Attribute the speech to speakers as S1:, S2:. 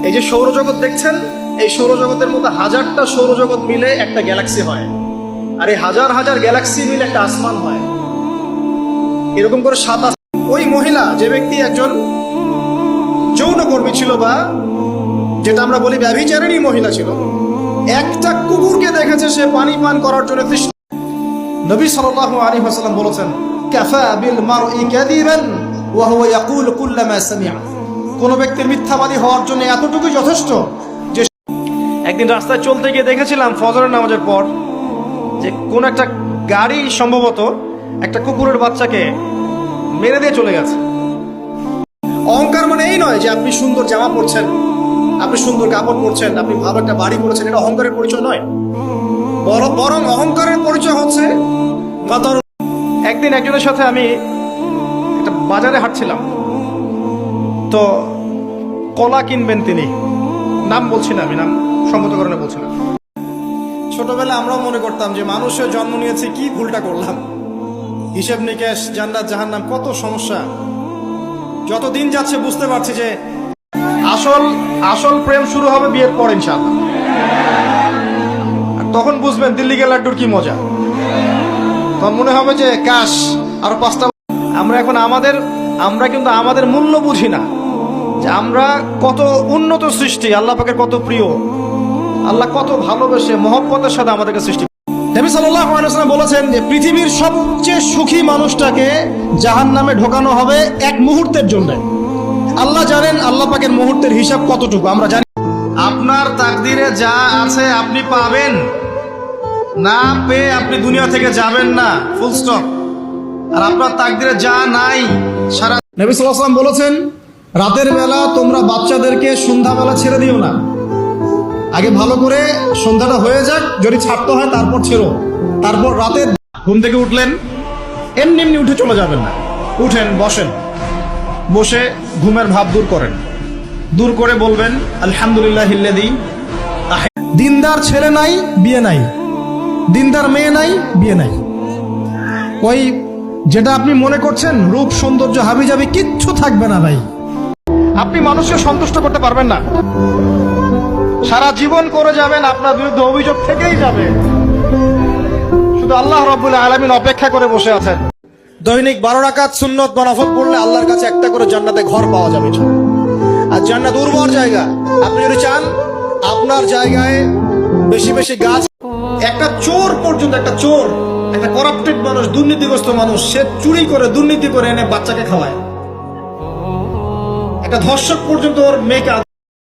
S1: এই যে সৌরজগৎ দেখছেন, এই সৌরজগতের মধ্যে হাজারটা সৌরজগৎ মিলে একটা গ্যালাক্সি হয়, আর এই হাজার হাজার গ্যালাক্সি মিলে একটা আসমান হয়। এরকম করে ওই মহিলা, যে ব্যক্তি একজন যৌনকর্মী ছিল বা যেটা আমরা বলি ব্যভিচারিণী মহিলা ছিল, একটা কুকুরকে দেখেছে সে পানি পান করার জন্য তৃষ্ণা। নবী সাল্লাল্লাহু আলাইহি ওয়াসাল্লাম বলেছেন, কাফা বিল মারই কাযিবান ওয়া হুয়া ইয়াকুলু কুল্লামা সামি'a। কোন ব্যক্তির মিথ্যাবাদী হওয়ার জন্য এতটুকুই যথেষ্ট যে একদিন রাস্তায় চলতে গিয়ে দেখেছিলাম ফজরের নামাজের পর যে কোন একটা গাড়ি সম্ভবত একটা কুকুরের বাচ্চাকে মেরে দিয়ে চলে গেছে। অহংকার মানে এই নয় যে আপনি সুন্দর জামা পরছেন, আপনি সুন্দর কাপড় পরছেন, আপনি ভালো একটা বাড়ি পরেছেন, এটা অহংকারের পরিচয় নয়। বরং অহংকারের পরিচয় হচ্ছে একদিন একজনের সাথে আমি একটা বাজারে হাঁটছিলাম, তো কলা কিনবেন তিনি, নাম বলছি না, আমি নাম সঙ্গত কারণে বলছি না। ছোটবেলা আমরাও মনে করতাম যে মানুষের জন্ম নিয়েছে, কি ভুলটা করলাম, হিসেব নিকেশ, জান্নাত জাহান্নাম, কত সমস্যা। যত দিন যাচ্ছে বুঝতে পারছি যে আসল প্রেম শুরু হবে বিয়ের পর ইনশাআল্লাহ। আর তখন বুঝবেন দিল্লি কে লাড্ডুর কি মজা। তখন মনে হবে যে কাশ আরো 5টা। আমরা কিন্তু আমাদের মূল্য বুঝি না, যে আমরা কত উন্নত সৃষ্টি, আল্লাহ পাকের কত প্রিয়, আল্লাহ কত ভালোবেসে মহব্বতের সাথে আমাদেরকে সৃষ্টি। নবী সাল্লাল্লাহু আলাইহি ওয়াসাল্লাম বলেছেন যে পৃথিবীর সবচেয়ে সুখী মানুষটাকে জাহান্নামে ঢোকানো হবে এক মুহূর্তের জন্য। আল্লাহ জানেন আল্লাহ পাকের মুহূর্তের হিসাব কতটুকু, আমরা জানি। আপনার তাকদিরে যা আছে আপনি পাবেন, না পেয়ে আপনি দুনিয়া থেকে যাবেন না, ফুল স্টপ। আর আপনার তাকদিরে যা নাই সারা। নবী সাল্লাল্লাহু আলাইহি ওয়াসাল্লাম বলেছেন, রাতের বেলা তোমরা বাচ্চাদেরকে সন্ধ্যাবেলা ছেড়ে দিও না, আগে ভালো করে সন্ধ্যাটা হয়ে যাক, যদি ছাড়তে হয় তারপর ছেড়ো। তারপর রাতে ঘুম থেকে উঠলেন, এমনি উঠে চলে যাবেন না, উঠেন, বসেন, বসে ঘুমের ভাব দূর করেন, দূর করে বলবেন আলহামদুলিল্লাহিল্লাযী। দিনদার ছেলে নাই, বিয়ে নাই, দিনদার মেয়ে নাই, বিয়ে নাই। ওই যেটা আপনি মনে করছেন রূপ সৌন্দর্য হাবিজাবি কিচ্ছু থাকবে না ভাই। আপনি মানুষকে সন্তুষ্ট করতে পারবেন না, সারা জীবন করে যাবেন, আপনার বিরুদ্ধে অভিযোগ থেকেই যাবে। শুধু আল্লাহ রাব্বুল আলামিন অপেক্ষা করে বসে আছেন। দৈনিক 12 রাকাত সুন্নত বা নফল পড়লে আল্লাহর কাছে একটা করে জান্নাতে ঘর পাওয়া যাবে। আর জান্নাত উর্বর জায়গা, আপনি যদি চান আপনার জায়গায় বেশি বেশি গাছ। একটা চোর পর্যন্ত, একটা করাপ্টেড মানুষ, দুর্নীতিগ্রস্ত মানুষ, সে চুরি করে দুর্নীতি করে এনে বাচ্চাকে খাওয়ায়। একটা ধর্ষক পর্যন্ত ওর মেয়েকে